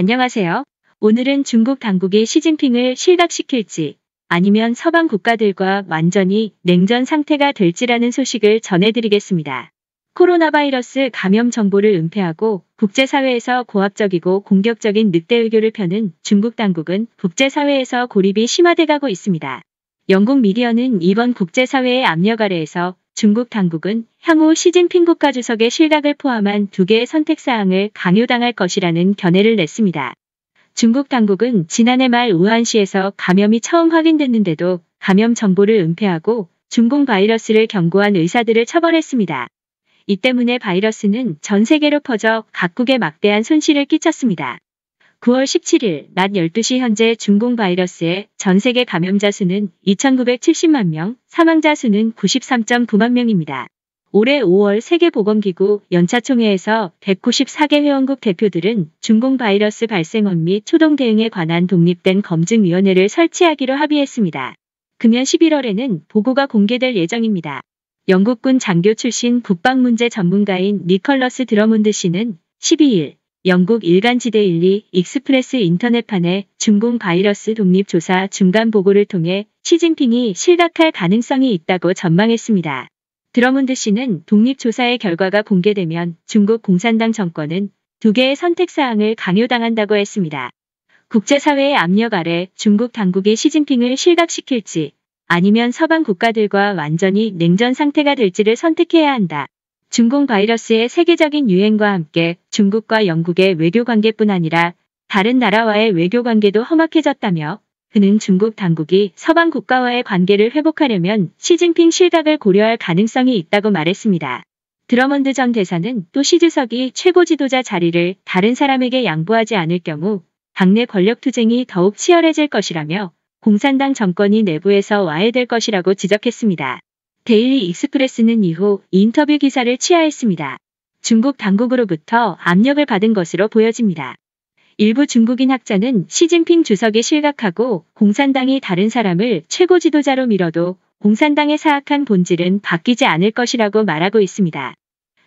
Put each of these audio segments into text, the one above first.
안녕하세요. 오늘은 중국 당국이 시진핑을 실각시킬지 아니면 서방 국가들과 완전히 냉전 상태가 될지라는 소식을 전해드리겠습니다. 코로나 바이러스 감염 정보를 은폐하고 국제사회에서 고압적이고 공격적인 늑대 외교를 펴는 중국 당국은 국제사회에서 고립이 심화돼가고 있습니다. 영국 미디어는 이번 국제사회의 압력 아래에서 중국 당국은 향후 시진핑 국가주석의 실각을 포함한 2개의 선택사항을 강요당할 것이라는 견해를 냈습니다. 중국 당국은 지난해 말 우한시에서 감염이 처음 확인됐는데도 감염 정보를 은폐하고 중공 바이러스를 경고한 의사들을 처벌했습니다. 이 때문에 바이러스는 전 세계로 퍼져 각국에 막대한 손실을 끼쳤습니다. 9월 17일 낮 12시 현재 중공 바이러스의 전 세계 감염자 수는 2,970만 명, 사망자 수는 93.9만 명입니다. 올해 5월 세계보건기구 연차총회에서 194개 회원국 대표들은 중공 바이러스 발생원 및 초동 대응에 관한 독립된 검증위원회를 설치하기로 합의했습니다. 금년 11월에는 보고가 공개될 예정입니다. 영국군 장교 출신 국방문제 전문가인 니컬러스 드러문드 씨는 12일 영국 일간지대 일리 익스프레스 인터넷판에 중공 바이러스 독립조사 중간 보고를 통해 시진핑이 실각할 가능성이 있다고 전망했습니다. 드러문드 씨는 독립조사의 결과가 공개되면 중국 공산당 정권은 2개의 선택사항을 강요당한다고 했습니다. 국제사회의 압력 아래 중국 당국이 시진핑을 실각시킬지 아니면 서방 국가들과 완전히 냉전 상태가 될지를 선택해야 한다. 중공 바이러스의 세계적인 유행과 함께 중국과 영국의 외교관계뿐 아니라 다른 나라와의 외교관계도 험악해졌다며 그는 중국 당국이 서방 국가와의 관계를 회복하려면 시진핑 실각을 고려할 가능성이 있다고 말했습니다. 드러먼드 전 대사는 또 시 주석이 최고 지도자 자리를 다른 사람에게 양보하지 않을 경우 당내 권력투쟁이 더욱 치열해질 것이라며 공산당 정권이 내부에서 와해될 것이라고 지적했습니다. 데일리 익스프레스는 이후 인터뷰 기사를 취하했습니다. 중국 당국으로부터 압력을 받은 것으로 보여집니다. 일부 중국인 학자는 시진핑 주석이 실각하고 공산당이 다른 사람을 최고 지도자로 밀어도 공산당의 사악한 본질은 바뀌지 않을 것이라고 말하고 있습니다.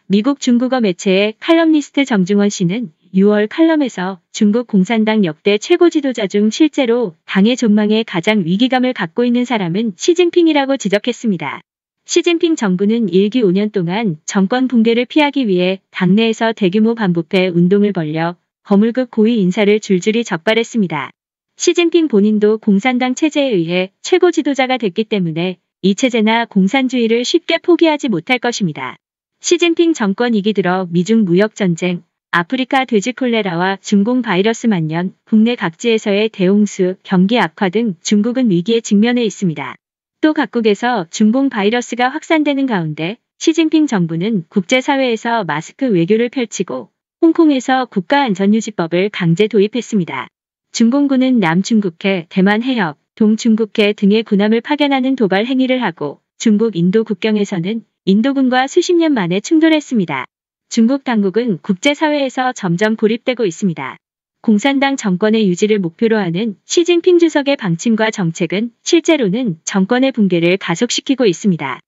미국 중국어 매체의 칼럼니스트 정중원 씨는 6월 칼럼에서 중국 공산당 역대 최고 지도자 중 실제로 당의 존망에 가장 위기감을 갖고 있는 사람은 시진핑이라고 지적했습니다. 시진핑 정부는 1기 5년 동안 정권 붕괴를 피하기 위해 당내에서 대규모 반부패 운동을 벌여 거물급 고위 인사를 줄줄이 적발했습니다. 시진핑 본인도 공산당 체제에 의해 최고 지도자가 됐기 때문에 이 체제나 공산주의를 쉽게 포기하지 못할 것입니다. 시진핑 정권 2기 들어 미중 무역전쟁, 아프리카 돼지 콜레라와 중공 바이러스 만연, 국내 각지에서의 대홍수, 경기 악화 등 중국은 위기에 직면해 있습니다. 또 각국에서 중공 바이러스가 확산되는 가운데 시진핑 정부는 국제사회에서 마스크 외교를 펼치고 홍콩에서 국가안전유지법을 강제 도입했습니다. 중공군은 남중국해, 대만 해협, 동중국해 등의 군함을 파견하는 도발 행위를 하고 중국 인도 국경에서는 인도군과 수십 년 만에 충돌했습니다. 중국 당국은 국제사회에서 점점 고립되고 있습니다. 공산당 정권의 유지를 목표로 하는 시진핑 주석의 방침과 정책은 실제로는 정권의 붕괴를 가속시키고 있습니다.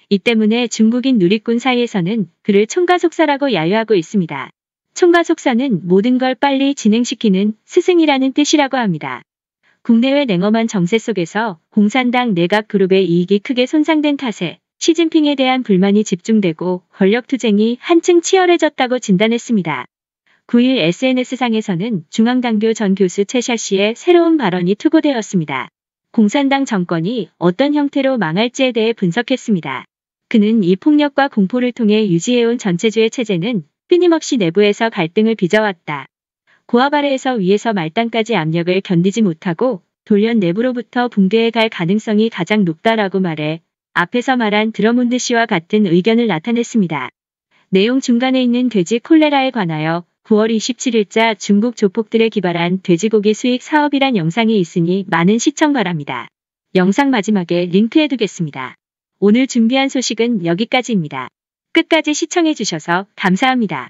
이 때문에 중국인 누리꾼 사이에서는 그를 총가속사라고 야유하고 있습니다. 총가속사는 모든 걸 빨리 진행시키는 스승이라는 뜻이라고 합니다. 국내외 냉엄한 정세 속에서 공산당 내각 그룹의 이익이 크게 손상된 탓에 시진핑에 대한 불만이 집중되고 권력투쟁이 한층 치열해졌다고 진단했습니다. 9일 SNS상에서는 중앙당교 전 교수 최샤 씨의 새로운 발언이 투고되었습니다. 공산당 정권이 어떤 형태로 망할지에 대해 분석했습니다. 그는 이 폭력과 공포를 통해 유지해온 전체주의 체제는 끊임없이 내부에서 갈등을 빚어왔다. 고압 아래에서 위에서 말단까지 압력을 견디지 못하고 돌연 내부로부터 붕괴해 갈 가능성이 가장 높다라고 말해 앞에서 말한 드러문드 씨와 같은 의견을 나타냈습니다. 내용 중간에 있는 돼지 콜레라에 관하여 9월 27일자 중국 조폭들에 기발한 돼지고기 수익 사업이란 영상이 있으니 많은 시청 바랍니다. 영상 마지막에 링크해두겠습니다. 오늘 준비한 소식은 여기까지입니다. 끝까지 시청해주셔서 감사합니다.